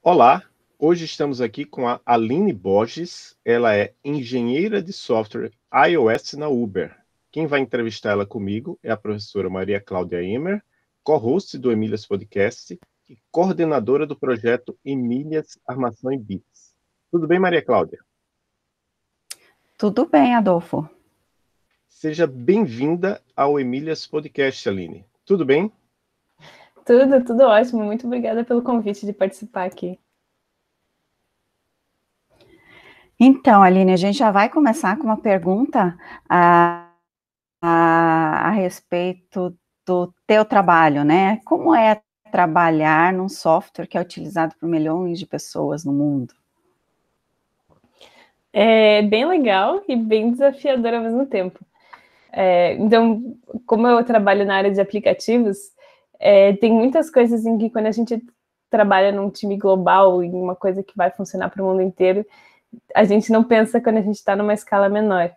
Olá, hoje estamos aqui com a Aline Borges, ela é engenheira de software iOS na Uber. Quem vai entrevistar ela comigo é a professora Maria Cláudia Emer, co-host do Emílias Podcast e coordenadora do projeto Emílias Armação em Bits. Tudo bem, Maria Cláudia? Tudo bem, Adolfo. Seja bem-vinda ao Emílias Podcast, Aline. Tudo bem? Tudo ótimo. Muito obrigada pelo convite de participar aqui. Então, Aline, a gente já vai começar com uma pergunta a respeito do teu trabalho, né? Como é trabalhar num software que é utilizado por milhões de pessoas no mundo? É bem legal e bem desafiador ao mesmo tempo. Então, como eu trabalho na área de aplicativos, tem muitas coisas em que quando a gente trabalha num time global, em uma coisa que vai funcionar para o mundo inteiro, a gente não pensa quando a gente está numa escala menor.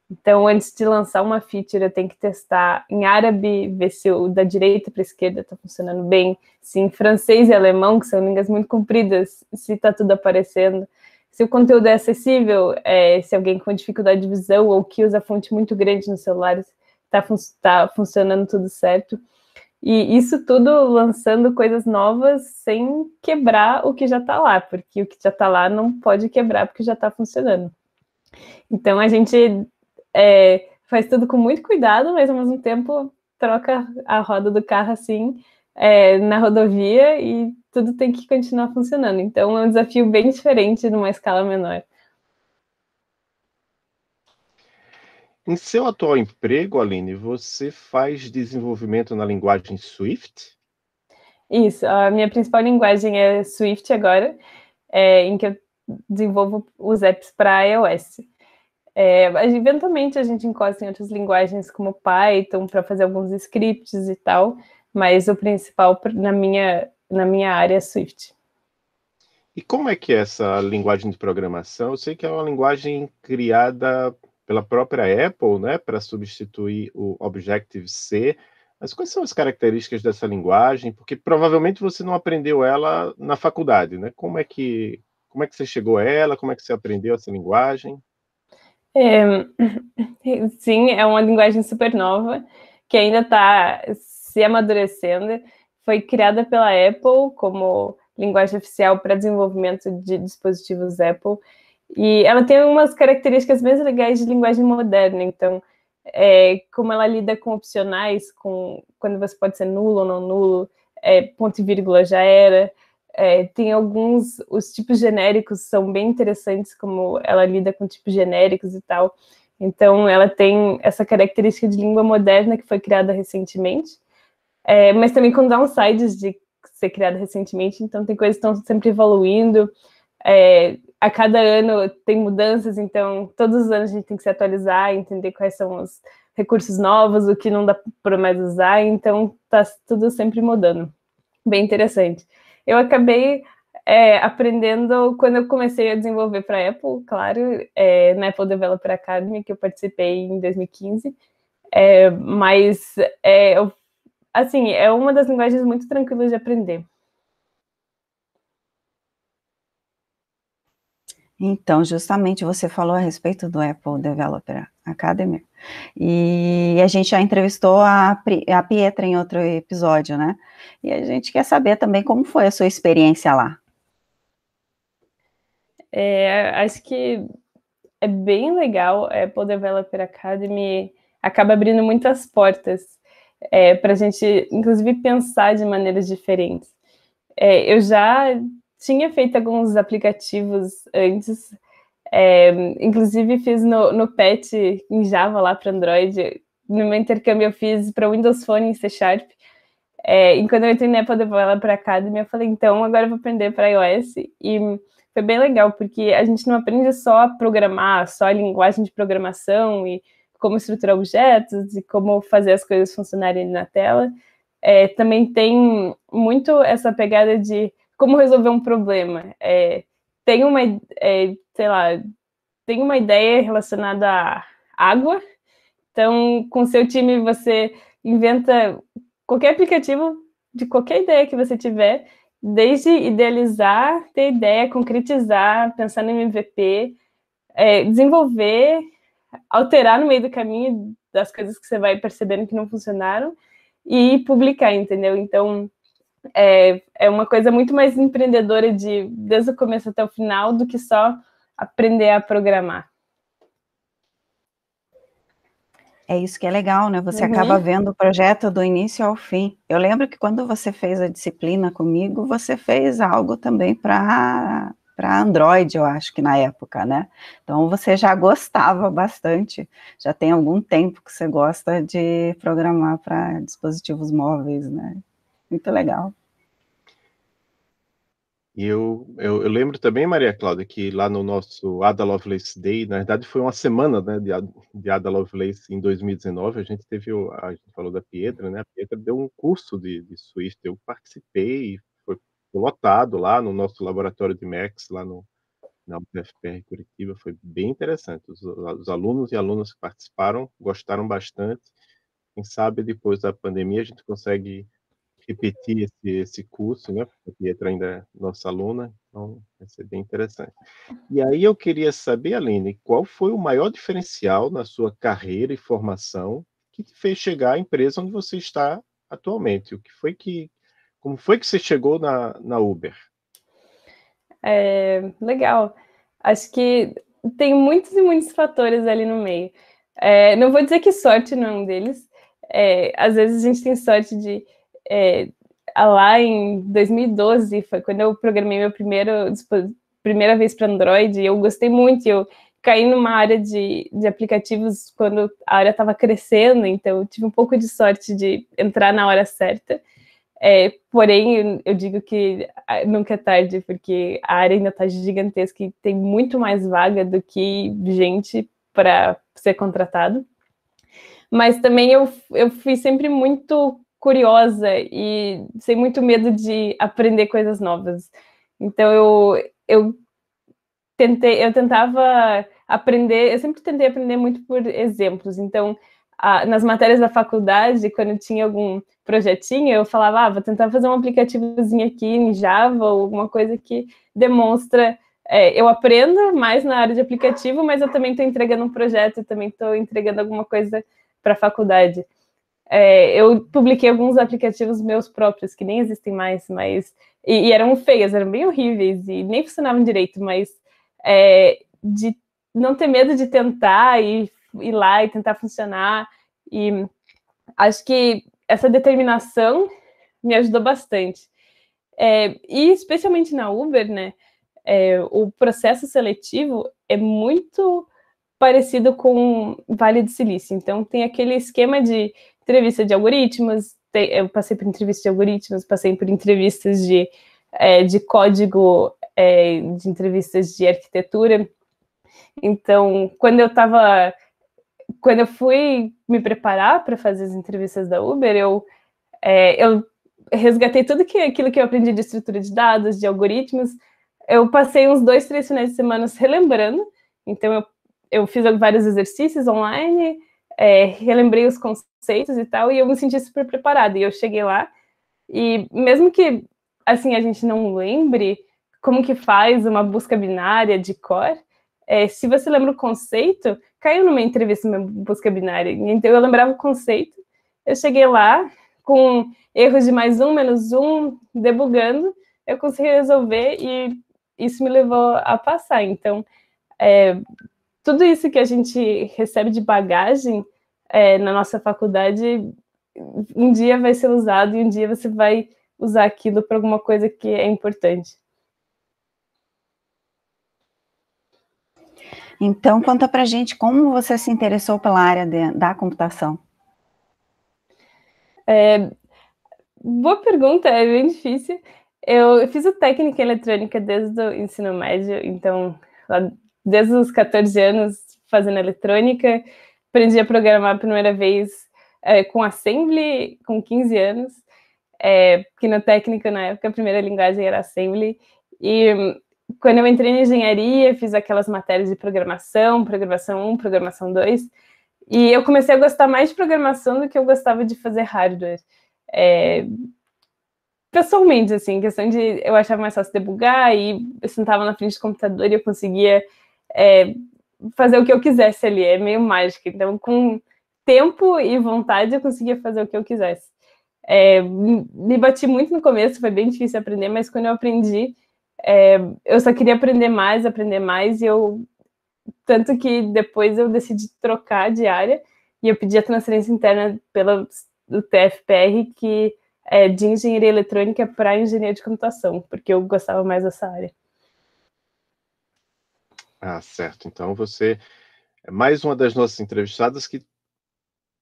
Então, antes de lançar uma feature, eu tenho que testar em árabe, ver se o da direita para a esquerda está funcionando bem, se em francês e alemão, que são línguas muito compridas, se está tudo aparecendo, se o conteúdo é acessível, se alguém com dificuldade de visão ou que usa fonte muito grande no celular está funcionando tudo certo. E isso tudo lançando coisas novas sem quebrar o que já está lá, porque o que já está lá não pode quebrar porque já está funcionando. Então, a gente faz tudo com muito cuidado, mas ao mesmo tempo troca a roda do carro assim na rodovia e tudo tem que continuar funcionando. Então, é um desafio bem diferente numa escala menor. Em seu atual emprego, Aline, você faz desenvolvimento na linguagem Swift? Isso, a minha principal linguagem é Swift agora, em que eu desenvolvo os apps para iOS. Eventualmente a gente encosta em outras linguagens como Python para fazer alguns scripts e tal, mas o principal na minha área é Swift. E como é que é essa linguagem de programação? Eu sei que é uma linguagem criada pela própria Apple, né, para substituir o Objective-C. Mas quais são as características dessa linguagem? Porque provavelmente você não aprendeu ela na faculdade, né? Como é que você chegou a ela? Como é que você aprendeu essa linguagem? Sim, é uma linguagem super nova, que ainda está se amadurecendo. Foi criada pela Apple como linguagem oficial para desenvolvimento de dispositivos Apple. E ela tem umas características bem legais de linguagem moderna. Então, como ela lida com opcionais, quando você pode ser nulo ou não nulo, ponto e vírgula já era. Tem os tipos genéricos são bem interessantes, como ela lida com tipos genéricos e tal. Então, ela tem essa característica de língua moderna que foi criada recentemente, mas também com downsides de ser criada recentemente. Então, tem coisas que estão sempre evoluindo. A cada ano tem mudanças, então todos os anos a gente tem que se atualizar, entender quais são os recursos novos, o que não dá para mais usar. Então, está tudo sempre mudando. Bem interessante. Eu acabei aprendendo quando eu comecei a desenvolver para a Apple, claro, na Apple Developer Academy, que eu participei em 2015. Mas, assim, é uma das linguagens muito tranquilas de aprender. Então, justamente você falou a respeito do Apple Developer Academy, e a gente já entrevistou a Pietra em outro episódio, né? E a gente quer saber também como foi a sua experiência lá. Acho que é bem legal. A Apple Developer Academy acaba abrindo muitas portas para a gente, inclusive, pensar de maneiras diferentes. Eu já tinha feito alguns aplicativos antes, inclusive fiz no PET em Java lá para Android. No meu intercâmbio eu fiz para Windows Phone em C Sharp. E quando eu entrei na Apple Developer Academy, eu falei, então agora eu vou aprender para iOS. E foi bem legal, porque a gente não aprende só a programar, só a linguagem de programação e como estruturar objetos e como fazer as coisas funcionarem na tela. Também tem muito essa pegada de como resolver um problema. Tem uma, sei lá, tem uma ideia relacionada à água. Então, com seu time, você inventa qualquer aplicativo de qualquer ideia que você tiver desde idealizar, ter ideia, concretizar, pensar no MVP, desenvolver, alterar no meio do caminho das coisas que você vai percebendo que não funcionaram e publicar, entendeu? Então, é uma coisa muito mais empreendedora desde o começo até o final do que só aprender a programar. É isso que é legal, né? Você acaba vendo o projeto do início ao fim. Eu lembro que quando você fez a disciplina comigo, você fez algo também para Android, eu acho que na época, né? Então você já gostava bastante, já tem algum tempo que você gosta de programar para dispositivos móveis, né? Muito legal. E eu lembro também, Maria Cláudia, que lá no nosso Ada Lovelace Day, na verdade foi uma semana, né, de Ada Lovelace em 2019, a gente falou da Pietra, né, a Pietra deu um curso de Swift, eu participei, foi lotado lá no nosso laboratório de Max, lá na UTFPR Curitiba, foi bem interessante, os alunos e alunas que participaram gostaram bastante, quem sabe depois da pandemia a gente consegue repetir esse curso, né, porque a Pietra ainda é nossa aluna, então vai ser bem interessante. E aí eu queria saber, Aline, qual foi o maior diferencial na sua carreira e formação que te fez chegar à empresa onde você está atualmente? Como foi que você chegou na Uber? Legal. Acho que tem muitos e muitos fatores ali no meio. Não vou dizer que sorte não é um deles. Às vezes a gente tem sorte de... lá em 2012, foi quando eu programei meu primeira vez para Android, e eu gostei muito, eu caí numa área de aplicativos quando a área estava crescendo, então eu tive um pouco de sorte de entrar na hora certa. Porém, eu digo que nunca é tarde, porque a área ainda está gigantesca e tem muito mais vaga do que gente para ser contratado. Mas também eu fui sempre muito curiosa e sem muito medo de aprender coisas novas. Então, eu tentava aprender, eu sempre tentei aprender muito por exemplos. Então, nas matérias da faculdade, quando tinha algum projetinho, eu falava, vou tentar fazer um aplicativozinho aqui em Java ou alguma coisa que demonstra... eu aprendo mais na área de aplicativo, mas eu também estou entregando um projeto e também estou entregando alguma coisa para a faculdade. Eu publiquei alguns aplicativos meus próprios, que nem existem mais, e eram feios, eram bem horríveis e nem funcionavam direito, mas de não ter medo de tentar e ir lá e tentar funcionar. E acho que essa determinação me ajudou bastante. E especialmente na Uber, né? O processo seletivo é muito parecido com Vale do Silício. Então, tem aquele esquema de entrevista de algoritmos, eu passei por entrevistas de algoritmos, passei por entrevistas de código, de entrevistas de arquitetura. Então, quando eu fui me preparar para fazer as entrevistas da Uber, eu resgatei tudo aquilo que eu aprendi de estrutura de dados, de algoritmos. Eu passei uns 2, 3 finais de semana relembrando. Então, eu fiz vários exercícios online, relembrei os conceitos e tal, e eu me senti super preparada. E eu cheguei lá, e mesmo que assim a gente não lembre como que faz uma busca binária de cor, se você lembra o conceito, caiu numa entrevista uma busca binária. Então eu lembrava o conceito, eu cheguei lá com erros de mais um, menos um, debugando, eu consegui resolver e isso me levou a passar. Então, tudo isso que a gente recebe de bagagem na nossa faculdade, um dia vai ser usado e um dia você vai usar aquilo para alguma coisa que é importante. Então, conta pra gente como você se interessou pela área da computação. Boa pergunta, é bem difícil. Eu fiz o técnico em eletrônica desde o ensino médio, então, desde os 14 anos, fazendo eletrônica, aprendi a programar a primeira vez com Assembly, com 15 anos, porque no técnico, na época, a primeira linguagem era Assembly, e quando eu entrei em engenharia, fiz aquelas matérias de programação 1, programação 2, e eu comecei a gostar mais de programação do que eu gostava de fazer hardware. pessoalmente, assim, questão de eu achava mais fácil debugar e eu sentava na frente do computador e eu conseguia fazer o que eu quisesse ali, é meio mágico. Então, com tempo e vontade, eu conseguia fazer o que eu quisesse. Me bati muito no começo, foi bem difícil aprender, mas quando eu aprendi, eu só queria aprender mais, e tanto que depois eu decidi trocar de área e eu pedi a transferência interna do TFPR, que é de engenharia eletrônica para engenharia de computação, porque eu gostava mais dessa área. Ah, certo. Então você é mais uma das nossas entrevistadas que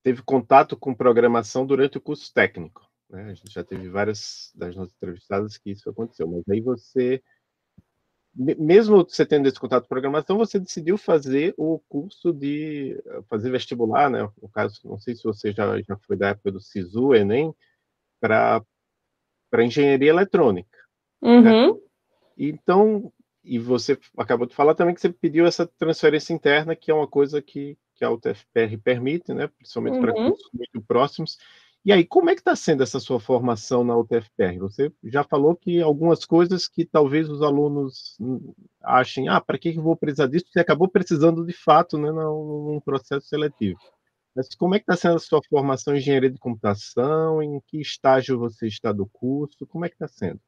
teve contato com programação durante o curso técnico, né? A gente já teve várias das nossas entrevistadas que isso aconteceu, mas aí você, mesmo você tendo esse contato com programação, você decidiu fazer o curso de fazer vestibular, né? No caso, não sei se você já foi da época do SISU, Enem, para engenharia eletrônica, certo? Uhum. Então, e você acabou de falar também que você pediu essa transferência interna, que é uma coisa que a UTFPR permite, né? Principalmente para Uhum. cursos muito próximos. E aí, como é que está sendo essa sua formação na UTFPR? Você já falou que algumas coisas que talvez os alunos achem, para que eu vou precisar disso? Você acabou precisando de fato, né, num processo seletivo. Mas como é que está sendo a sua formação em engenharia de computação? Em que estágio você está do curso? Como é que está sendo?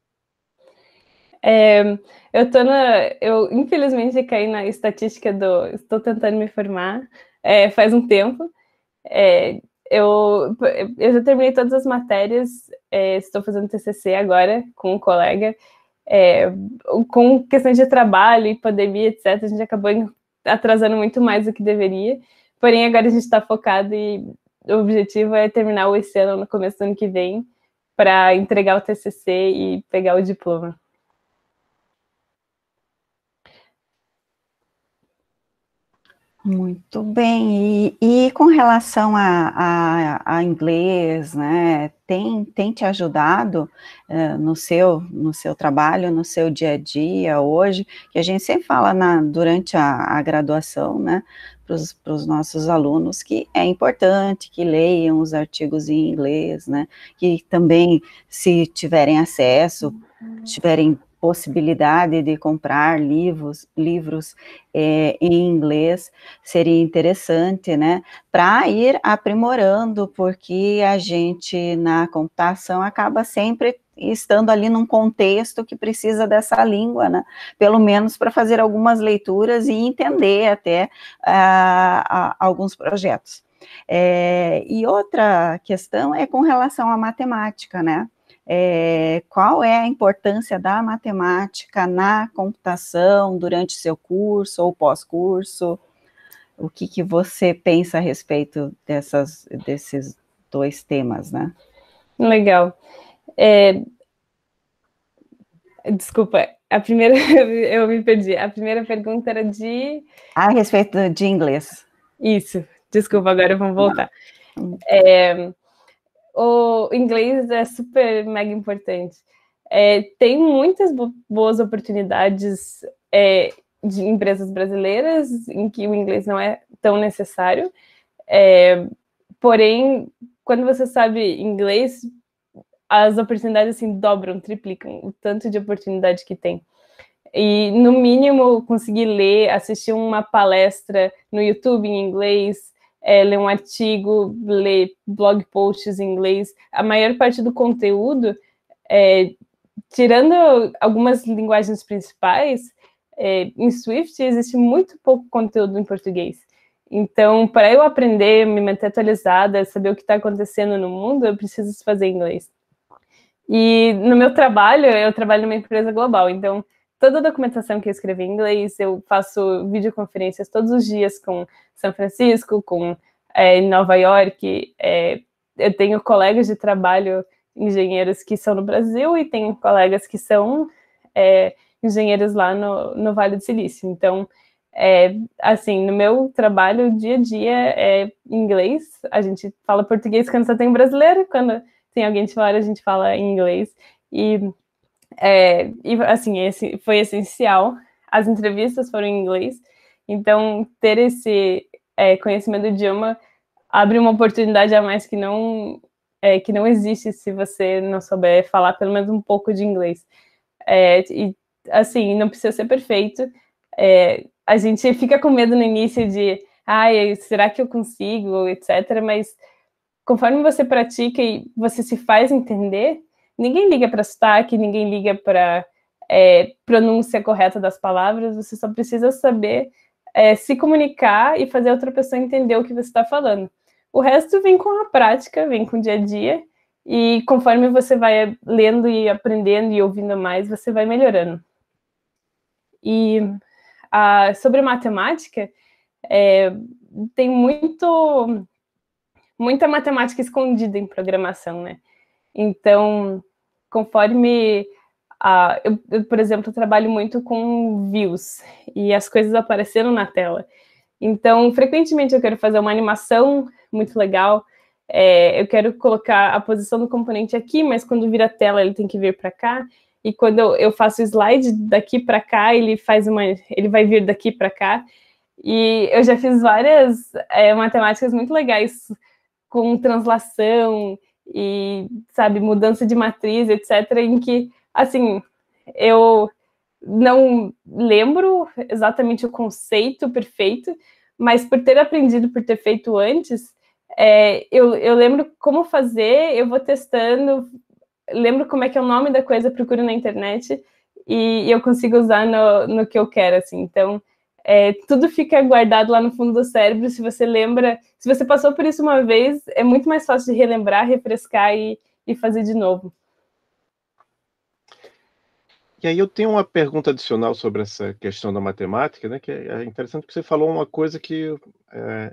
Eu infelizmente caí na estatística estou tentando me formar faz um tempo. Eu já terminei todas as matérias, estou fazendo TCC agora com um colega, com questões de trabalho e pandemia, etc. A gente acabou atrasando muito mais do que deveria, porém agora a gente está focado e o objetivo é terminar esse ano, no começo do ano que vem, para entregar o TCC e pegar o diploma. Muito bem. E com relação a inglês, né? Tem te ajudado no seu trabalho, no seu dia a dia hoje, que a gente sempre fala durante a graduação, né? Para os nossos alunos, que é importante que leiam os artigos em inglês, né? Que também, se tiverem acesso, tiverem possibilidade de comprar livros em inglês, seria interessante, né, para ir aprimorando, porque a gente, na computação, acaba sempre estando ali num contexto que precisa dessa língua, né, pelo menos para fazer algumas leituras e entender até alguns projetos. E outra questão é com relação à matemática, né, qual é a importância da matemática na computação durante seu curso ou pós-curso? O que você pensa a respeito desses dois temas, né? Legal. Desculpa, a primeira eu me perdi. A primeira pergunta era de... A respeito de inglês. Isso, desculpa, agora vamos voltar. O inglês é super mega importante. Tem muitas boas oportunidades de empresas brasileiras em que o inglês não é tão necessário. Porém, quando você sabe inglês, as oportunidades assim dobram, triplicam o tanto de oportunidade que tem. E, no mínimo, conseguir ler, assistir uma palestra no YouTube em inglês, ler um artigo, ler blog posts em inglês. A maior parte do conteúdo, tirando algumas linguagens principais, em Swift existe muito pouco conteúdo em português. Então, para eu aprender, me manter atualizada, saber o que está acontecendo no mundo, eu preciso fazer inglês. E no meu trabalho, eu trabalho numa empresa global, então toda a documentação que eu escrevi em inglês, eu faço videoconferências todos os dias com São Francisco, com Nova York. Eu tenho colegas de trabalho, engenheiros que são no Brasil, e tenho colegas que são engenheiros lá no Vale do Silício. Então, assim, no meu trabalho, dia a dia é inglês. A gente fala português quando só tem brasileiro, quando tem alguém de fora, a gente fala em inglês. E assim, esse foi essencial. As entrevistas foram em inglês, então ter esse conhecimento do idioma abre uma oportunidade a mais que não que não existe se você não souber falar pelo menos um pouco de inglês. E, assim, não precisa ser perfeito. A gente fica com medo no início de, será que eu consigo, etc. Mas conforme você pratica e você se faz entender, ninguém liga para sotaque, ninguém liga para pronúncia correta das palavras, você só precisa saber se comunicar e fazer a outra pessoa entender o que você está falando. O resto vem com a prática, vem com o dia a dia, e conforme você vai lendo e aprendendo e ouvindo mais, você vai melhorando. E sobre matemática, tem muita matemática escondida em programação, né? Então, conforme... eu, por exemplo, trabalho muito com views, e as coisas apareceram na tela. Então, frequentemente eu quero fazer uma animação muito legal, eu quero colocar a posição do componente aqui, mas quando vir a tela ele tem que vir para cá, e quando eu faço o slide daqui para cá, ele vai vir daqui para cá, e eu já fiz várias matemáticas muito legais, com translação, e, sabe, mudança de matriz, etc., em que, assim, eu não lembro exatamente o conceito perfeito, mas por ter aprendido, por ter feito antes, eu lembro como fazer, eu vou testando, lembro como é que é o nome da coisa, procuro na internet, e eu consigo usar no que eu quero, assim. Então, tudo fica guardado lá no fundo do cérebro. Se você lembra, se você passou por isso uma vez, é muito mais fácil de relembrar, refrescar e fazer de novo. E aí eu tenho uma pergunta adicional sobre essa questão da matemática, né, que é interessante que você falou uma coisa que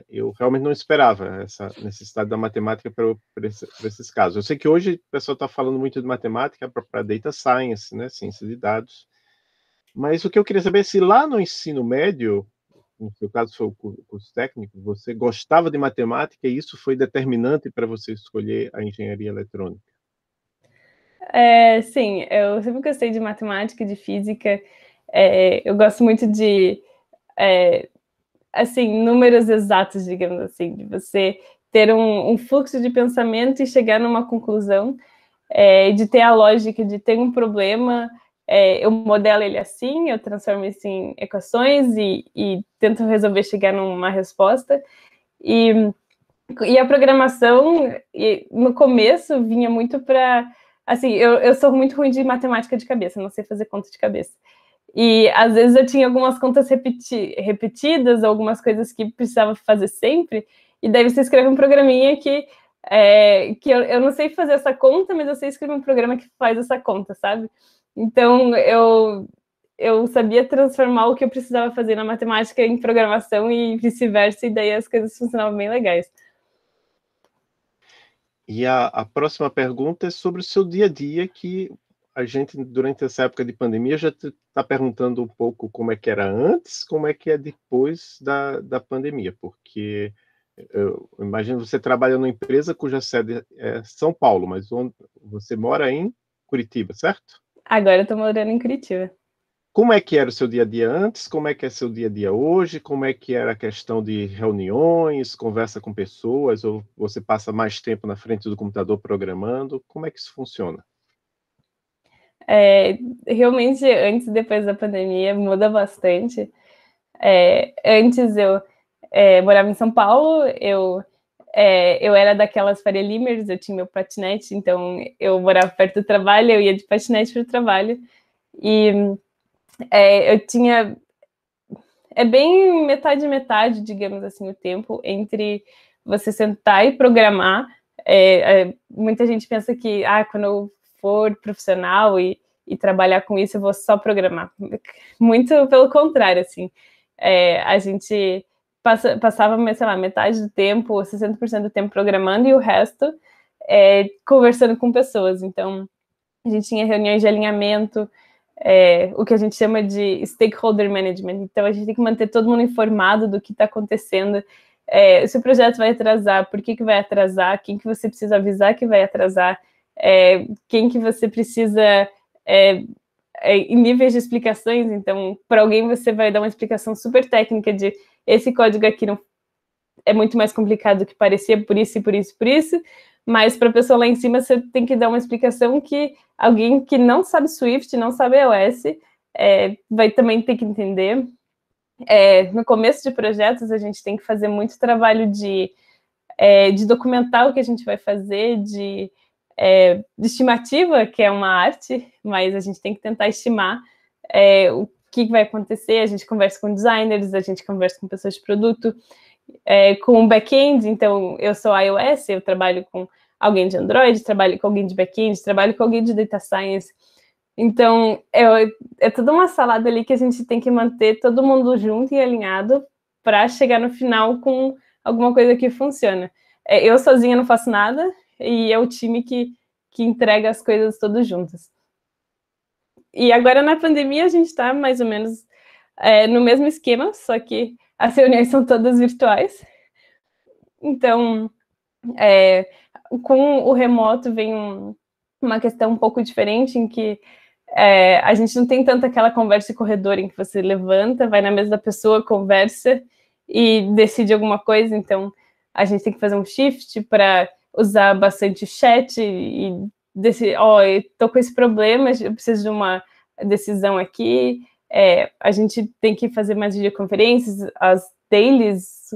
eu realmente não esperava, essa necessidade da matemática para esses casos. Eu sei que hoje o pessoal está falando muito de matemática para data science, né, ciência de dados, mas o que eu queria saber é se lá no ensino médio, no seu caso foi o curso técnico, você gostava de matemática e isso foi determinante para você escolher a engenharia eletrônica? Sim, eu sempre gostei de matemática e de física. Eu gosto muito de, assim, números exatos, digamos assim, de você ter um fluxo de pensamento e chegar numa conclusão, de ter a lógica de ter um problema, eu modelo ele assim, eu transformo isso em equações e tento resolver, chegar numa resposta. E a programação, no começo, vinha muito para... Assim, eu sou muito ruim de matemática de cabeça, não sei fazer conta de cabeça. E, às vezes, eu tinha algumas contas repetidas, algumas coisas que precisava fazer sempre, e daí você escreve um programinha que eu não sei fazer essa conta, mas eu sei escrever um programa que faz essa conta, sabe? Então, eu sabia transformar o que eu precisava fazer na matemática em programação e vice-versa, e daí as coisas funcionavam bem legais. E a próxima pergunta é sobre o seu dia a dia, que a gente, durante essa época de pandemia, já está perguntando um pouco como é que era antes, como é que é depois da pandemia, porque eu imagino você trabalha numa empresa cuja sede é São Paulo, mas você mora em Curitiba, certo? Agora eu estou morando em Curitiba. Como é que era o seu dia a dia antes? Como é que é seu dia a dia hoje? Como é que era a questão de reuniões, conversa com pessoas, ou você passa mais tempo na frente do computador programando? Como é que isso funciona? Realmente, antes e depois da pandemia, muda bastante. Antes eu morava em São Paulo, eu era daquelas Faria Limers, eu tinha meu patinete, então eu morava perto do trabalho, eu ia de patinete para o trabalho, e eu tinha... bem metade, digamos assim, o tempo entre você sentar e programar. Muita gente pensa que, quando eu for profissional e trabalhar com isso, eu vou só programar. Muito pelo contrário, assim. A gente passava, sei lá, metade do tempo, 60% do tempo programando, e o resto conversando com pessoas. Então, a gente tinha reuniões de alinhamento, o que a gente chama de stakeholder management. Então, a gente tem que manter todo mundo informado do que está acontecendo, se o projeto vai atrasar, por que vai atrasar, quem que você precisa avisar que vai atrasar, quem que você precisa, em níveis de explicações. Então, para alguém você vai dar uma explicação super técnica de esse código aqui não é muito mais complicado do que parecia, por isso e por isso e por isso. mas para a pessoa lá em cima você tem que dar uma explicação que alguém que não sabe Swift, não sabe iOS, vai também ter que entender. No começo de projetos, a gente tem que fazer muito trabalho de documentar o que a gente vai fazer, de estimativa, que é uma arte, mas a gente tem que tentar estimar o que vai acontecer. A gente conversa com designers, a gente conversa com pessoas de produto, com o back-end. Então, eu sou iOS, eu trabalho com alguém de Android, trabalho com alguém de back-end, trabalho com alguém de data science. Então, é toda uma salada ali que a gente tem que manter todo mundo junto e alinhado para chegar no final com alguma coisa que funciona. Eu sozinha não faço nada e é o time que entrega as coisas todas juntas. E agora, na pandemia, a gente está mais ou menos no mesmo esquema, só que as reuniões são todas virtuais. Então, com o remoto vem uma questão um pouco diferente, em que a gente não tem tanto aquela conversa de corredor em que você levanta, vai na mesa da pessoa, conversa e decide alguma coisa. Então, a gente tem que fazer um shift para usar bastante chat e decidir, eu tô com esse problema, eu preciso de uma decisão aqui. A gente tem que fazer mais videoconferências, as dailies,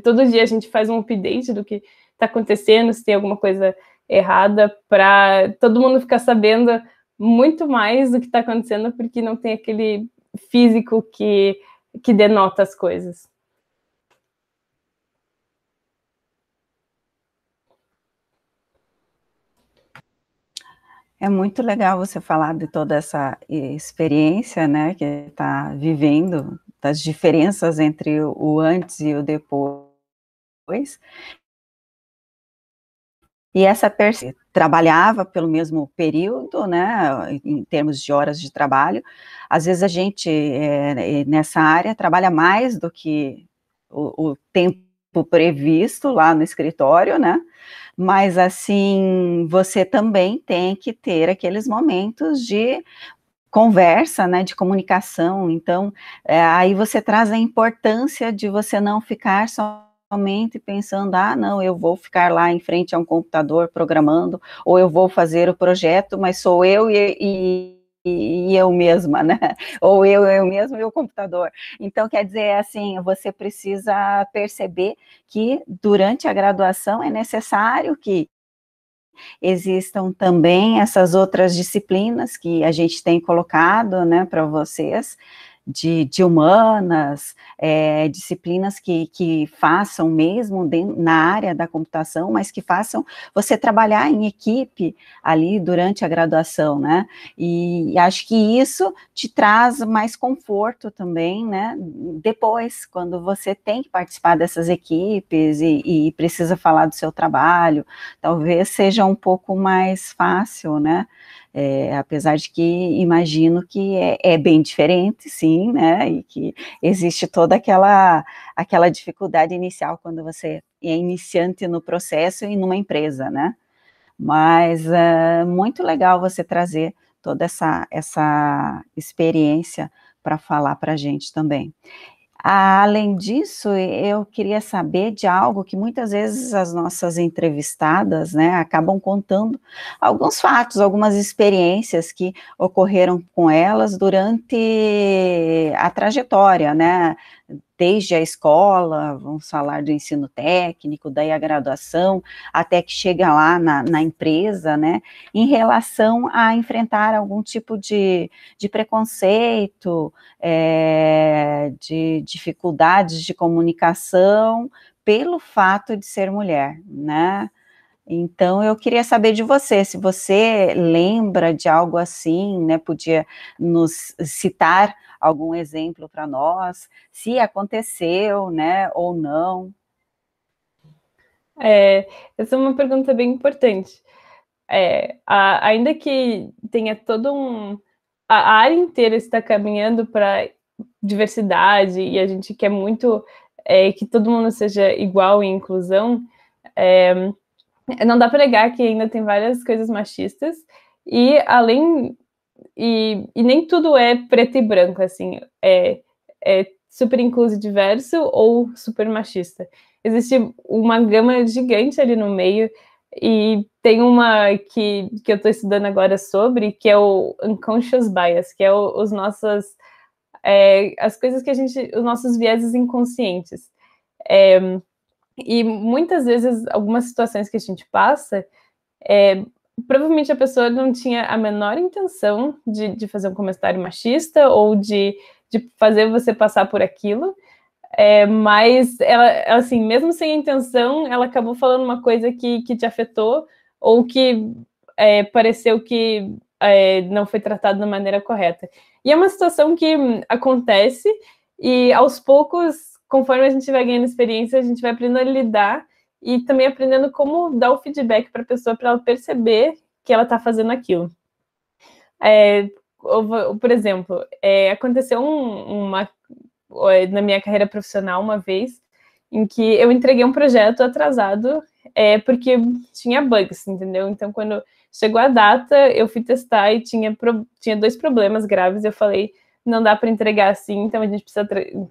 todo dia a gente faz um update do que está acontecendo, se tem alguma coisa errada, para todo mundo ficar sabendo muito mais do que está acontecendo, porque não tem aquele físico que denota as coisas. É muito legal você falar de toda essa experiência, né, que está vivendo, das diferenças entre o antes e o depois. E essa trabalhava pelo mesmo período, né, em termos de horas de trabalho. Às vezes a gente, nessa área, trabalha mais do que o tempo previsto lá no escritório, né, mas, assim, você também tem que ter aqueles momentos de conversa, né, de comunicação. Então, aí você traz a importância de você não ficar somente pensando, não, eu vou ficar lá em frente a um computador programando, ou eu vou fazer o projeto, mas sou eu e eu mesma, né? Ou eu mesma e o computador. Então, quer dizer, assim, você precisa perceber que durante a graduação é necessário que existam também essas outras disciplinas que a gente tem colocado, né, para vocês, de humanas, disciplinas que façam mesmo na área da computação, mas que façam você trabalhar em equipe ali durante a graduação, né, e acho que isso te traz mais conforto também, né, depois, quando você tem que participar dessas equipes e precisa falar do seu trabalho, talvez seja um pouco mais fácil, né, apesar de que imagino que é bem diferente, sim, né, e que existe toda aquela dificuldade inicial quando você é iniciante no processo e numa empresa, né, mas muito legal você trazer toda essa experiência para falar para a gente também. Além disso, eu queria saber de algo que muitas vezes as nossas entrevistadas, né, acabam contando alguns fatos, algumas experiências que ocorreram com elas durante a trajetória, né, desde a escola, vamos falar do ensino técnico, daí a graduação, até que chega lá na empresa, né, em relação a enfrentar algum tipo de preconceito, de dificuldades de comunicação, pelo fato de ser mulher, né. Então, eu queria saber de você, se você lembra de algo assim, né, podia nos citar algum exemplo para nós, se aconteceu, né, ou não. Essa é uma pergunta bem importante. Ainda que tenha todo a área inteira está caminhando para diversidade e a gente quer muito que todo mundo seja igual em inclusão, não dá para negar que ainda tem várias coisas machistas e nem tudo é preto e branco, assim, super incluso e diverso ou super machista. Existe uma gama gigante ali no meio, e tem uma que eu estou estudando agora sobre, que é o unconscious bias, que é os nossos, as coisas que os nossos vieses inconscientes. E muitas vezes, algumas situações que a gente passa, provavelmente a pessoa não tinha a menor intenção de fazer um comentário machista ou de fazer você passar por aquilo, mas ela, assim, mesmo sem intenção, ela acabou falando uma coisa que te afetou ou que pareceu que não foi tratado da maneira correta. E é uma situação que acontece e, aos poucos, conforme a gente vai ganhando experiência, a gente vai aprendendo a lidar e também aprendendo como dar o feedback para a pessoa, para ela perceber que ela está fazendo aquilo. Por exemplo, aconteceu na minha carreira profissional uma vez, em que eu entreguei um projeto atrasado, porque tinha bugs, entendeu? Então, quando chegou a data, eu fui testar e tinha 2 problemas graves. Eu falei, não dá para entregar assim, então a gente precisa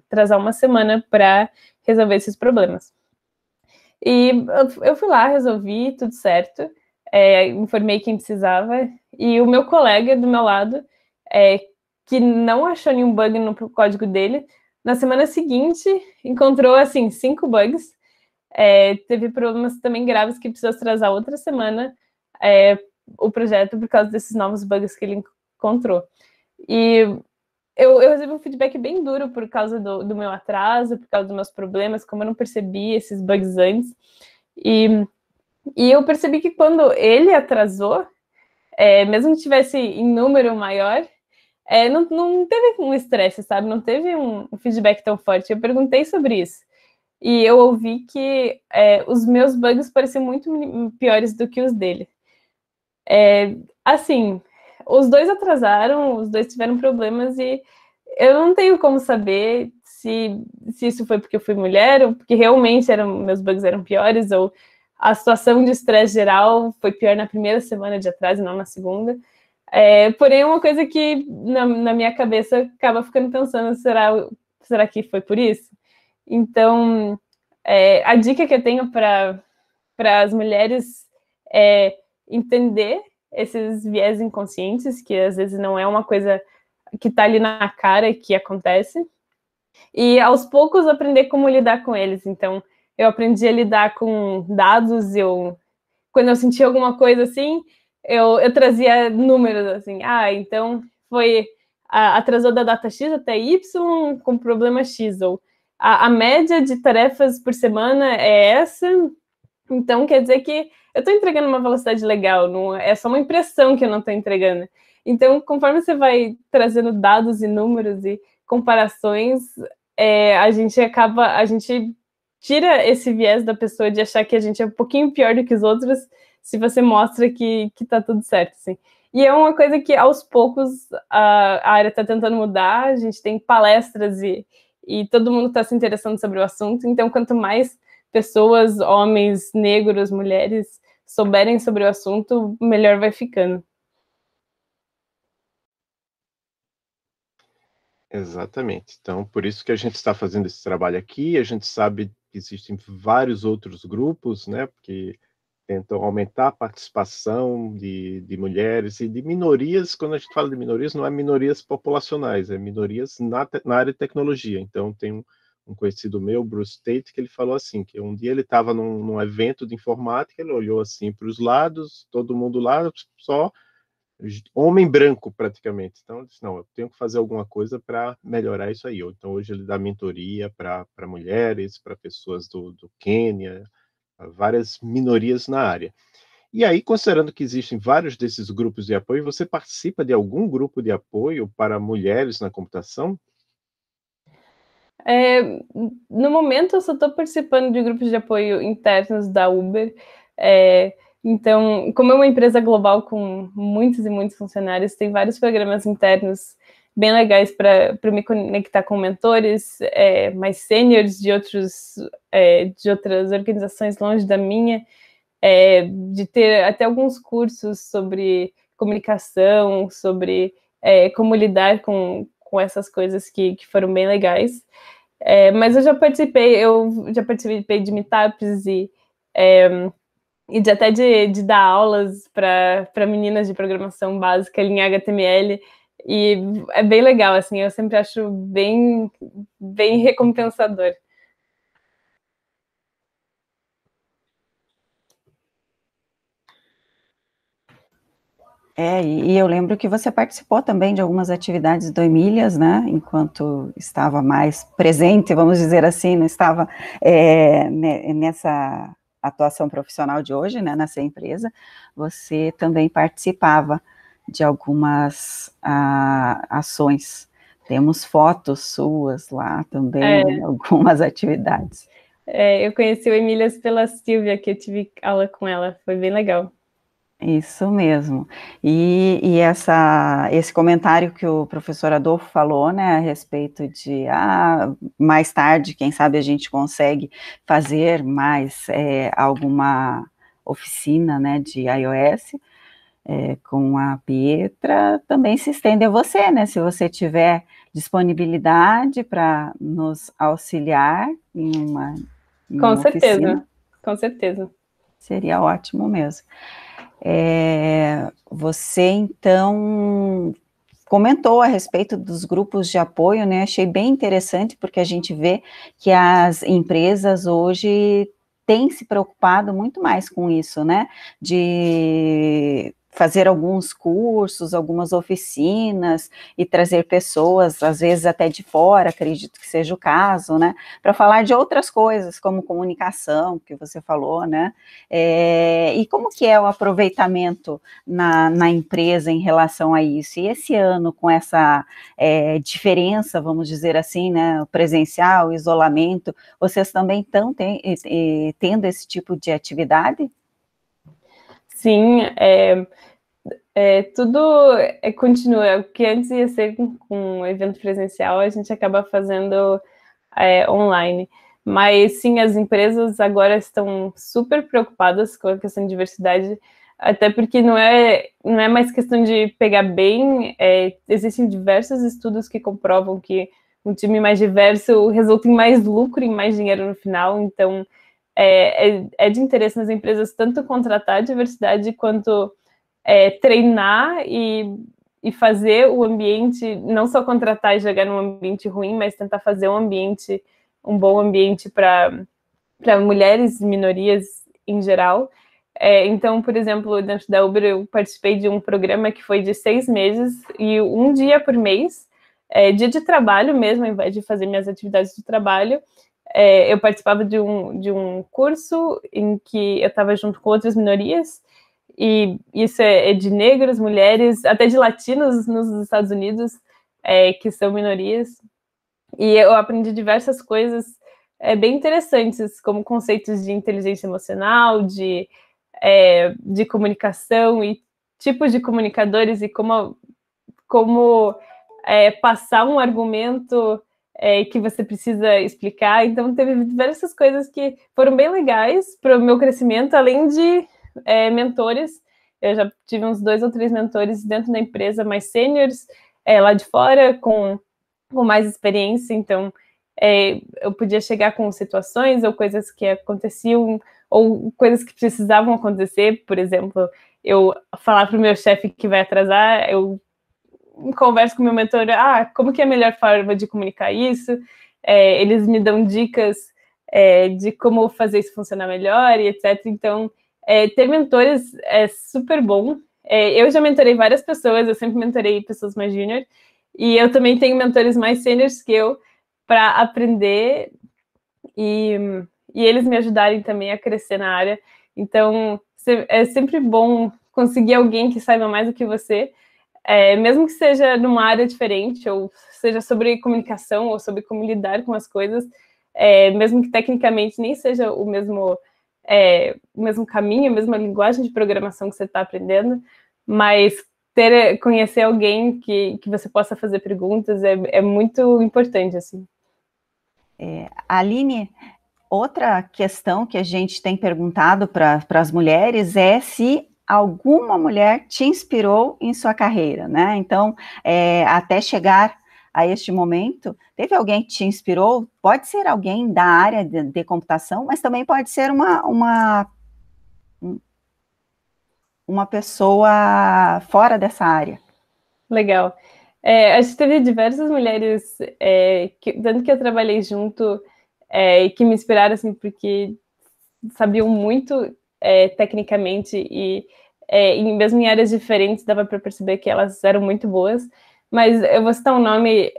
atrasar uma semana para resolver esses problemas. E eu fui lá, resolvi, tudo certo, informei quem precisava, e o meu colega do meu lado, que não achou nenhum bug no código dele, na semana seguinte encontrou, assim, 5 bugs, teve problemas também graves que precisou atrasar outra semana o projeto por causa desses novos bugs que ele encontrou. E eu recebi um feedback bem duro por causa do meu atraso, por causa dos meus problemas, como eu não percebi esses bugs antes. E eu percebi que quando ele atrasou, mesmo que tivesse em número maior, não teve um estresse, sabe? Não teve um feedback tão forte. Eu perguntei sobre isso. E eu ouvi que os meus bugs pareciam muito piores do que os dele. Assim, os 2 atrasaram, os 2 tiveram problemas e eu não tenho como saber se isso foi porque eu fui mulher ou porque realmente meus bugs eram piores, ou a situação de estresse geral foi pior na primeira semana de atraso e não na segunda. Porém, é uma coisa que na minha cabeça acaba ficando pensando, será que foi por isso? Então, a dica que eu tenho para as mulheres é entender esses viés inconscientes, que às vezes não é uma coisa que está ali na cara que acontece, e aos poucos aprender como lidar com eles. Então, eu aprendi a lidar com dados, quando eu sentia alguma coisa assim, eu trazia números, assim, então atrasou da data X até Y com problema X, ou a média de tarefas por semana é essa, então quer dizer que eu estou entregando uma velocidade legal, não é só uma impressão que eu não estou entregando. Então, conforme você vai trazendo dados e números e comparações, a gente tira esse viés da pessoa de achar que a gente é um pouquinho pior do que os outros, se você mostra que tá tudo certo, assim. E é uma coisa que, aos poucos, a área está tentando mudar, a gente tem palestras e todo mundo está se interessando sobre o assunto, então quanto mais pessoas, homens, negros, mulheres, souberem sobre o assunto, melhor vai ficando. Exatamente. Então, por isso que a gente está fazendo esse trabalho aqui. A gente sabe que existem vários outros grupos, né, que tentam aumentar a participação de mulheres e de minorias. Quando a gente fala de minorias, não é minorias populacionais, é minorias na área de tecnologia. Então, tem um conhecido meu, Bruce Tate, que ele falou assim, que um dia ele estava num evento de informática, ele olhou assim para os lados, todo mundo lá, só homem branco praticamente. Então, eu disse, não, eu tenho que fazer alguma coisa para melhorar isso aí. Então, hoje ele dá mentoria para mulheres, para pessoas do Quênia, várias minorias na área. E aí, considerando que existem vários desses grupos de apoio, você participa de algum grupo de apoio para mulheres na computação? No momento, eu só estou participando de grupos de apoio internos da Uber. Então, como é uma empresa global com muitos e muitos funcionários, tem vários programas internos bem legais para me conectar com mentores mais sêniores de outras organizações longe da minha, de ter até alguns cursos sobre comunicação, sobre como lidar com com essas coisas que foram bem legais. Mas eu já participei de meetups e até de dar aulas para meninas de programação básica em HTML, e é bem legal, assim, eu sempre acho bem, bem recompensador. E eu lembro que você participou também de algumas atividades do Emílias, né, enquanto estava mais presente, vamos dizer assim, não estava nessa atuação profissional de hoje, né, nessa empresa, você também participava de algumas ações. Temos fotos suas lá também, algumas atividades. Eu conheci o Emílias pela Silvia, que eu tive aula com ela, foi bem legal. Isso mesmo. E esse comentário que o professor Adolfo falou, né, a respeito de mais tarde, quem sabe a gente consegue fazer mais alguma oficina, né, de iOS com a Pietra, também se estende a você, né, se você tiver disponibilidade para nos auxiliar em uma Com certeza, oficina, com certeza. Seria ótimo mesmo. Você, então, comentou a respeito dos grupos de apoio, né? Achei bem interessante, porque a gente vê que as empresas hoje têm se preocupado muito mais com isso, né? De fazer alguns cursos, algumas oficinas e trazer pessoas, às vezes até de fora, acredito que seja o caso, né, para falar de outras coisas, como comunicação, que você falou, né, e como que é o aproveitamento na empresa em relação a isso? E esse ano, com essa diferença, vamos dizer assim, né, o presencial, o isolamento, vocês também estão tendo esse tipo de atividade? Sim, tudo continua. O que antes ia ser com um evento presencial, a gente acaba fazendo online. Mas sim, as empresas agora estão super preocupadas com a questão de diversidade, até porque não é mais questão de pegar bem, existem diversos estudos que comprovam que um time mais diverso resulta em mais lucro e mais dinheiro no final. Então, é de interesse nas empresas tanto contratar a diversidade quanto treinar e fazer o ambiente, não só contratar e jogar num ambiente ruim, mas tentar fazer um bom ambiente para mulheres e minorias em geral. Então, por exemplo, dentro da Uber, eu participei de um programa que foi de 6 meses, e um dia por mês, dia de trabalho mesmo, ao invés de fazer minhas atividades de trabalho, eu participava de um curso em que eu estava junto com outras minorias, e isso é de negros, mulheres, até de latinos nos Estados Unidos, que são minorias. E eu aprendi diversas coisas bem interessantes, como conceitos de inteligência emocional, de comunicação e tipos de comunicadores, e como passar um argumento que você precisa explicar. Então, teve diversas coisas que foram bem legais para o meu crescimento, além de mentores. Eu já tive uns 2 ou 3 mentores dentro da empresa, mais sêniores, lá de fora, com mais experiência. Então, eu podia chegar com situações ou coisas que aconteciam, ou coisas que precisavam acontecer. Por exemplo, eu falar para o meu chefe que vai atrasar, eu converso com o meu mentor, como que é a melhor forma de comunicar isso? Eles me dão dicas de como fazer isso funcionar melhor, e etc. Então, ter mentores é super bom. Eu já mentorei várias pessoas, eu sempre mentorei pessoas mais júnior, e eu também tenho mentores mais sêniores que eu, para aprender e eles me ajudarem também a crescer na área. Então, é sempre bom conseguir alguém que saiba mais do que você, mesmo que seja numa área diferente, ou seja sobre comunicação, ou sobre como lidar com as coisas, mesmo que tecnicamente nem seja o mesmo caminho, a mesma linguagem de programação que você está aprendendo, mas conhecer alguém que você possa fazer perguntas é muito importante, assim. Aline, outra questão que a gente tem perguntado para as mulheres é se alguma mulher te inspirou em sua carreira, né? Então, até chegar a este momento? Teve alguém que te inspirou? Pode ser alguém da área de computação, mas também pode ser uma pessoa fora dessa área. Legal. Acho que teve diversas mulheres, tanto que eu trabalhei junto, e que me inspiraram, assim, porque sabiam muito tecnicamente e mesmo em áreas diferentes dava para perceber que elas eram muito boas. Mas eu vou citar um nome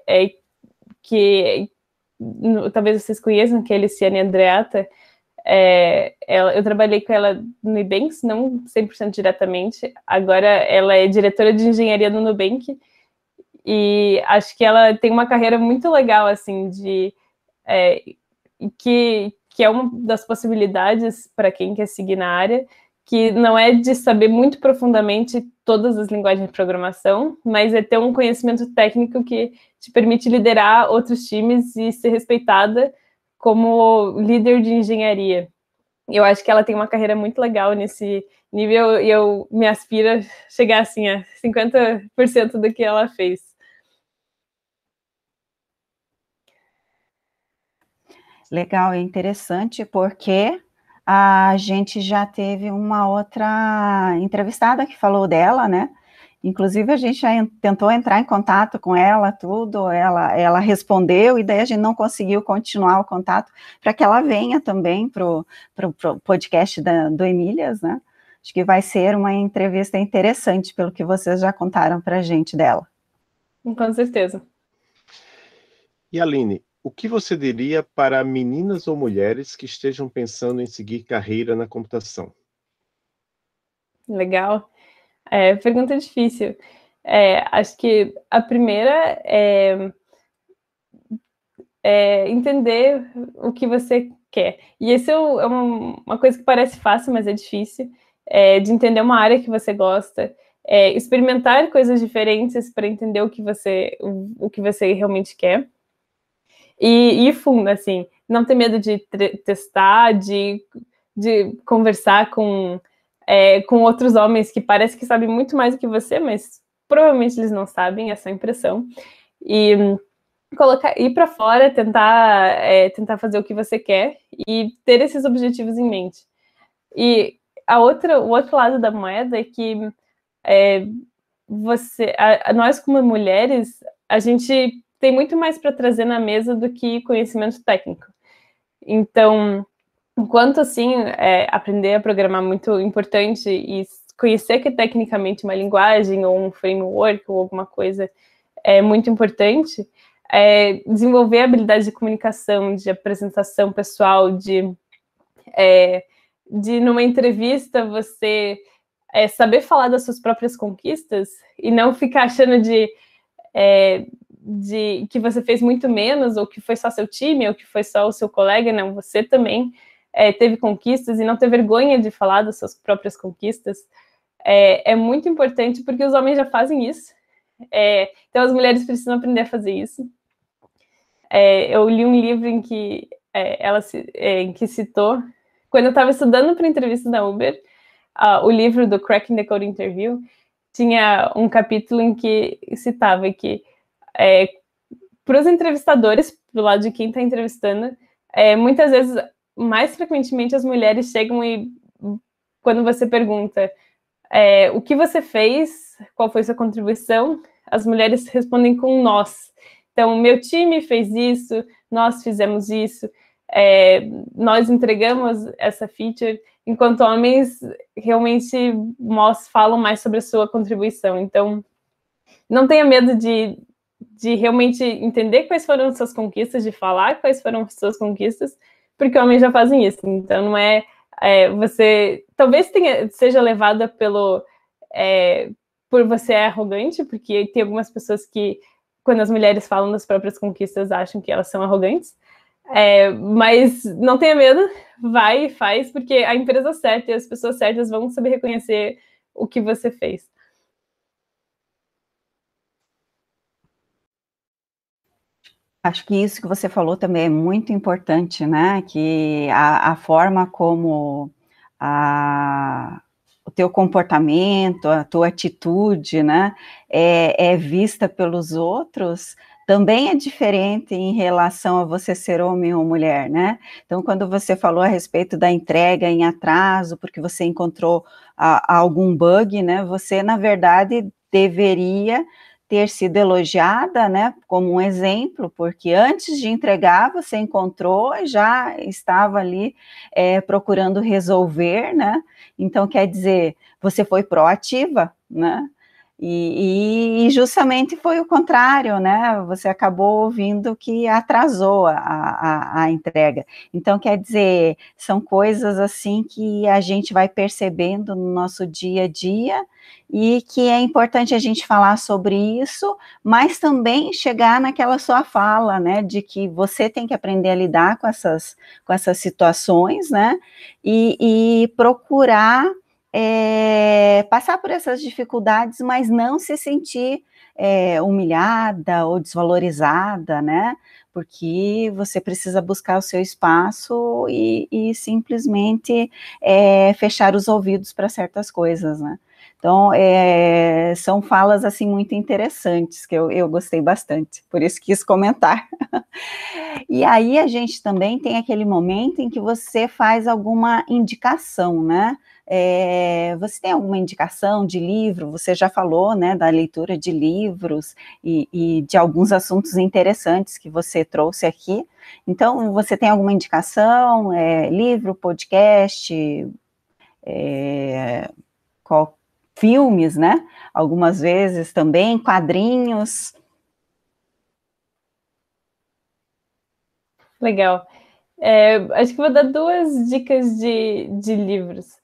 que talvez vocês conheçam, que é a Luciane Andreatta. Eu trabalhei com ela no Nubank, não 100% diretamente. Agora ela é diretora de engenharia no Nubank e acho que ela tem uma carreira muito legal, assim, que é uma das possibilidades para quem quer seguir na área, que não é de saber muito profundamente todas as linguagens de programação, mas é ter um conhecimento técnico que te permite liderar outros times e ser respeitada como líder de engenharia. Eu acho que ela tem uma carreira muito legal nesse nível e eu me aspiro a chegar assim a 50% do que ela fez. Legal, é interessante porque a gente já teve uma outra entrevistada que falou dela, né? Inclusive a gente já tentou entrar em contato com ela, tudo, ela respondeu e daí a gente não conseguiu continuar o contato para que ela venha também para o podcast do Emílias, né? Acho que vai ser uma entrevista interessante pelo que vocês já contaram para a gente dela. Com certeza. E Aline, o que você diria para meninas ou mulheres que estejam pensando em seguir carreira na computação? Legal. Pergunta difícil. Acho que a primeira é entender o que você quer. E esse é uma coisa que parece fácil, mas é difícil, de entender uma área que você gosta, experimentar coisas diferentes para entender o que você realmente quer. E ir fundo, assim, não ter medo de testar, de conversar com outros homens que parece que sabem muito mais do que você, mas provavelmente eles não sabem, essa é a impressão. E ir para fora, tentar fazer o que você quer e ter esses objetivos em mente. E o outro lado da moeda é que nós como mulheres, a gente tem muito mais para trazer na mesa do que conhecimento técnico. Então, enquanto assim, aprender a programar é muito importante e conhecer que tecnicamente uma linguagem ou um framework ou alguma coisa é muito importante, desenvolver habilidades de comunicação, de apresentação pessoal, de numa entrevista você saber falar das suas próprias conquistas e não ficar achando de que você fez muito menos, ou que foi só seu time, ou que foi só o seu colega. Não, você também teve conquistas e não ter vergonha de falar das suas próprias conquistas. É muito importante porque os homens já fazem isso. Então as mulheres precisam aprender a fazer isso. Eu li um livro em que em que citou, quando eu estava estudando para a entrevista da Uber, o livro do Cracking the Code Interview, tinha um capítulo em que citava que para os entrevistadores, do lado de quem está entrevistando, muitas vezes, mais frequentemente, as mulheres chegam e, quando você pergunta o que você fez, qual foi sua contribuição, as mulheres respondem com nós. Então, meu time fez isso, nós fizemos isso, nós entregamos essa feature, enquanto homens realmente falam mais sobre a sua contribuição. Então, não tenha medo de realmente entender quais foram as suas conquistas, de falar quais foram as suas conquistas, porque homens já fazem isso. Então, não você talvez seja levada por você arrogante, porque tem algumas pessoas que, quando as mulheres falam das próprias conquistas, acham que elas são arrogantes. Mas não tenha medo, vai e faz, porque a empresa certa e as pessoas certas vão saber reconhecer o que você fez. Acho que isso que você falou também é muito importante, né? Que a forma como o teu comportamento, a tua atitude, né, é vista pelos outros, também é diferente em relação a você ser homem ou mulher, né? Então, quando você falou a respeito da entrega em atraso, porque você encontrou algum bug, né? Você, na verdade, deveria ter sido elogiada, né, como um exemplo, porque antes de entregar, você encontrou e já estava ali procurando resolver, né? Então, quer dizer, você foi proativa, né? E justamente foi o contrário, né? Você acabou ouvindo que atrasou a entrega. Então, quer dizer, são coisas assim que a gente vai percebendo no nosso dia a dia e que é importante a gente falar sobre isso, mas também chegar naquela sua fala, né? De que você tem que aprender a lidar com essas situações, né? E procurar passar por essas dificuldades, mas não se sentir humilhada ou desvalorizada, né? Porque você precisa buscar o seu espaço e simplesmente fechar os ouvidos para certas coisas, né? Então, são falas, assim, muito interessantes, que eu gostei bastante, por isso quis comentar. E aí, a gente também tem aquele momento em que você faz alguma indicação, né? Você tem alguma indicação de livro? Você já falou, né, da leitura de livros e de alguns assuntos interessantes que você trouxe aqui. Então, você tem alguma indicação? Livro, podcast, filmes, né? Algumas vezes também, quadrinhos. Legal. Acho que vou dar 2 dicas de livros.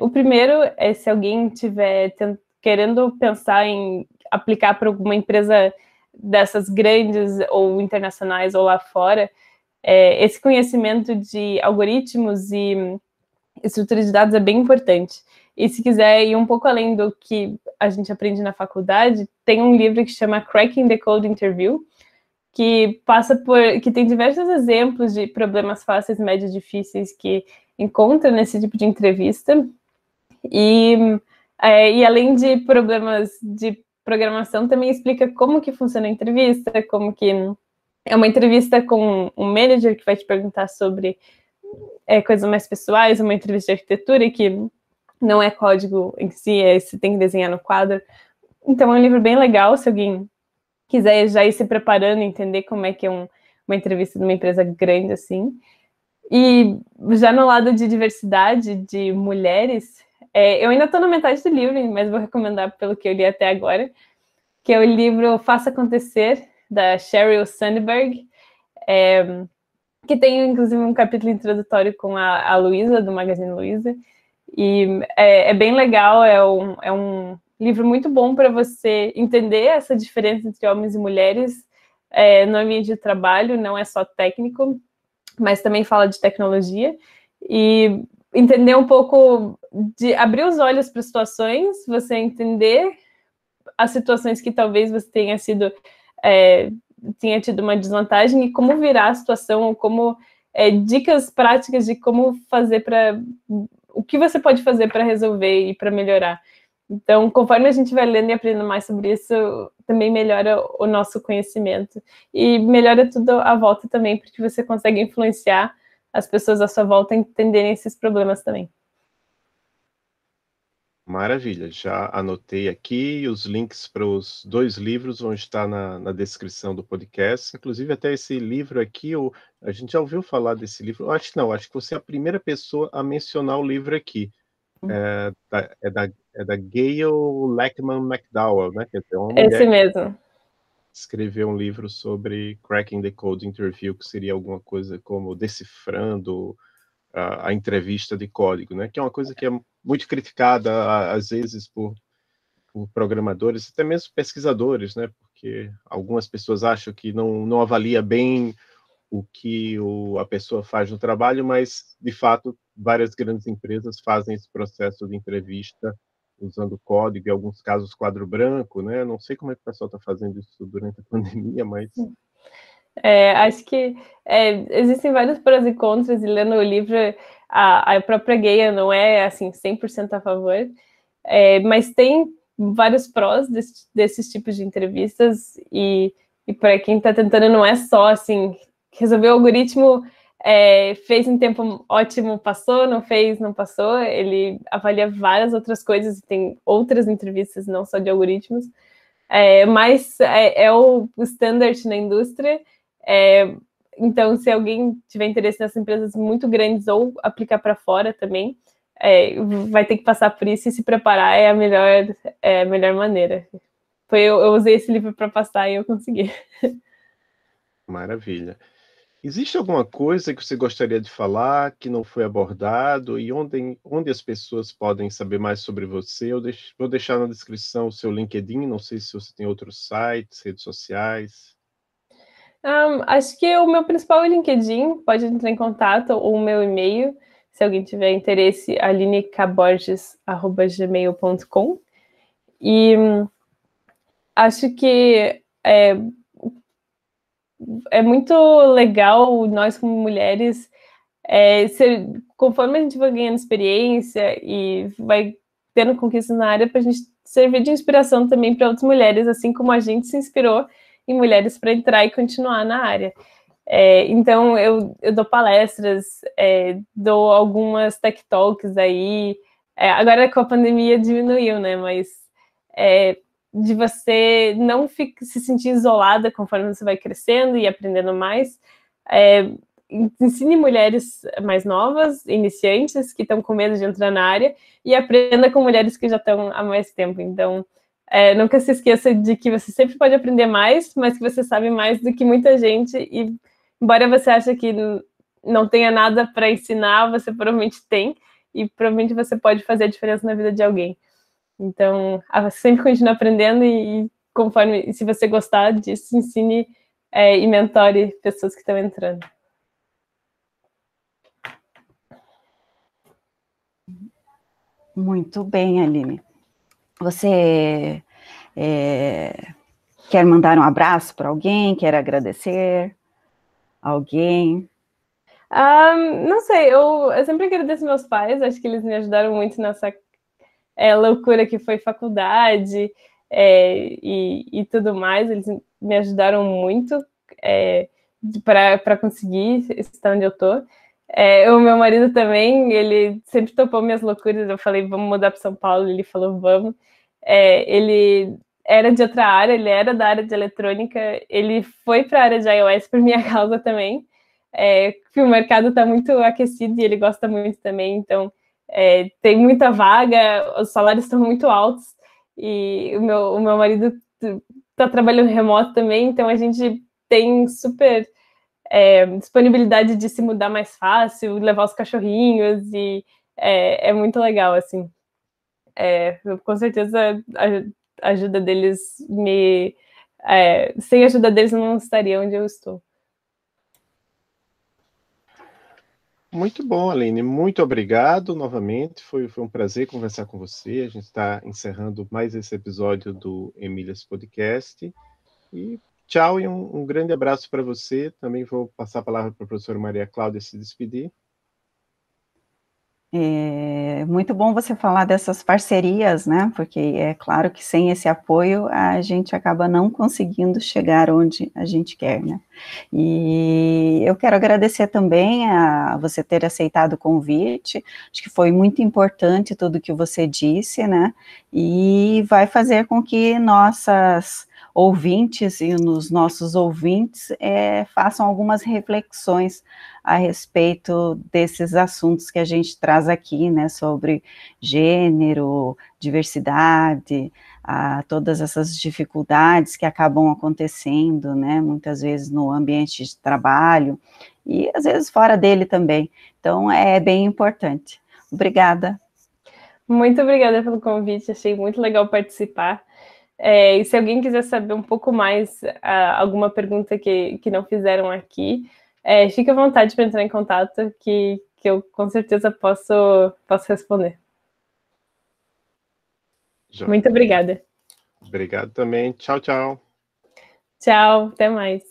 O primeiro é se alguém estiver querendo pensar em aplicar para alguma empresa dessas grandes ou internacionais ou lá fora, esse conhecimento de algoritmos e estrutura de dados é bem importante. E se quiser ir um pouco além do que a gente aprende na faculdade, tem um livro que chama Cracking the Code Interview, que tem diversos exemplos de problemas fáceis, médios, difíceis que encontra nesse tipo de entrevista. E além de problemas de programação, também explica como que funciona a entrevista, como que é uma entrevista com um manager que vai te perguntar sobre coisas mais pessoais, uma entrevista de arquitetura que não é código em si, você tem que desenhar no quadro. Então é um livro bem legal, se alguém quiser já ir se preparando, entender como é que é uma entrevista de uma empresa grande assim. E já no lado de diversidade de mulheres, eu ainda estou na metade do livro, mas vou recomendar pelo que eu li até agora, que é o livro Faça Acontecer, da Sheryl Sandberg, que tem inclusive um capítulo introdutório com a Luísa, do Magazine Luiza, e é bem legal, é um livro muito bom para você entender essa diferença entre homens e mulheres no ambiente de trabalho, não é só técnico, mas também fala de tecnologia, e entender um pouco, de abrir os olhos para situações, você entender as situações que talvez você tenha tido uma desvantagem e como virar a situação, ou como dicas práticas de como fazer o que você pode fazer para resolver e para melhorar. Então, conforme a gente vai lendo e aprendendo mais sobre isso, também melhora o nosso conhecimento. E melhora tudo à volta também, porque você consegue influenciar as pessoas à sua volta a entenderem esses problemas também. Maravilha, já anotei aqui, os links para os 2 livros vão estar na descrição do podcast, inclusive até esse livro aqui, a gente já ouviu falar desse livro, acho que você é a primeira pessoa a mencionar o livro aqui, é da Gayle Lackman McDowell, né, quer dizer, uma mulher Esse mesmo. que escreveu um livro sobre Cracking the Code Interview, que seria alguma coisa como decifrando a entrevista de código, né? Que é uma coisa que é muito criticada às vezes por programadores, até mesmo pesquisadores, né? Porque algumas pessoas acham que não avalia bem o que a pessoa faz no trabalho, mas de fato várias grandes empresas fazem esse processo de entrevista usando código, em alguns casos quadro branco, né? Não sei como é que o pessoal está fazendo isso durante a pandemia, mas acho que existem vários prós e contras, e lendo o livro, a própria Gayle não é assim 100% a favor, mas tem vários prós desses tipos de entrevistas, e E para quem está tentando, não é só assim, resolver o algoritmo, fez em tempo ótimo, passou, não fez, não passou. Ele avalia várias outras coisas, tem outras entrevistas, não só de algoritmos. Mas é o standard na indústria. Então, se alguém tiver interesse nessas empresas muito grandes ou aplicar para fora também, vai ter que passar por isso e se preparar é a melhor maneira. Eu usei esse livro para passar e eu consegui. Maravilha. Existe alguma coisa que você gostaria de falar que não foi abordado e onde as pessoas podem saber mais sobre você? Vou deixar na descrição o seu LinkedIn, não sei se você tem outros sites, redes sociais. Acho que o meu principal é o LinkedIn, pode entrar em contato, ou o meu e-mail, se alguém tiver interesse, alinecaborges@gmail.com. E acho que é muito legal nós como mulheres, conforme a gente vai ganhando experiência e vai tendo conquistas na área, para a gente servir de inspiração também para outras mulheres, assim como a gente se inspirou em mulheres para entrar e continuar na área. Então, eu dou palestras, dou algumas tech talks aí. Agora com a pandemia diminuiu, né? Mas de você não se sentir isolada conforme você vai crescendo e aprendendo mais. Ensine mulheres mais novas, iniciantes, que estão com medo de entrar na área, e aprenda com mulheres que já estão há mais tempo. Então, nunca se esqueça de que você sempre pode aprender mais, mas que você sabe mais do que muita gente, e embora você ache que não tenha nada para ensinar, você provavelmente tem, e provavelmente você pode fazer a diferença na vida de alguém. Então, sempre continue aprendendo e conforme, se você gostar disso, ensine e mentore pessoas que estão entrando. Muito bem, Aline. Você quer mandar um abraço para alguém? Quer agradecer alguém? Não sei, eu sempre agradeço meus pais, acho que eles me ajudaram muito nessa loucura que foi faculdade e tudo mais, eles me ajudaram muito para conseguir estar onde eu tô. O meu marido também, ele sempre topou minhas loucuras, eu falei, vamos mudar para São Paulo, ele falou, vamos. Ele era de outra área, ele era da área de eletrônica, ele foi para a área de iOS por minha causa também, que o mercado está muito aquecido e ele gosta muito também, então tem muita vaga, os salários estão muito altos, e o meu marido está trabalhando remoto também, então a gente tem super disponibilidade de se mudar mais fácil, levar os cachorrinhos, e é muito legal, assim. Com certeza a ajuda deles sem a ajuda deles eu não estaria onde eu estou. Muito bom, Aline. Muito obrigado novamente. Foi um prazer conversar com você. A gente está encerrando mais esse episódio do Emílias Podcast. E tchau e um grande abraço para você. Também vou passar a palavra para a professora Maria Cláudia se despedir. É muito bom você falar dessas parcerias, né? Porque é claro que sem esse apoio a gente acaba não conseguindo chegar onde a gente quer, né? E eu quero agradecer também a você ter aceitado o convite. Acho que foi muito importante tudo que você disse, né? E vai fazer com que nossas ouvintes e nos nossos ouvintes façam algumas reflexões a respeito desses assuntos que a gente traz aqui, né, sobre gênero, diversidade, todas essas dificuldades que acabam acontecendo, né, muitas vezes no ambiente de trabalho e às vezes fora dele também. Então, é bem importante. Obrigada. Muito obrigada pelo convite, achei muito legal participar. E se alguém quiser saber um pouco mais, alguma pergunta que não fizeram aqui, fique à vontade para entrar em contato, que eu com certeza posso responder. Joia. Muito obrigada. Obrigado também. Tchau, tchau. Tchau, até mais.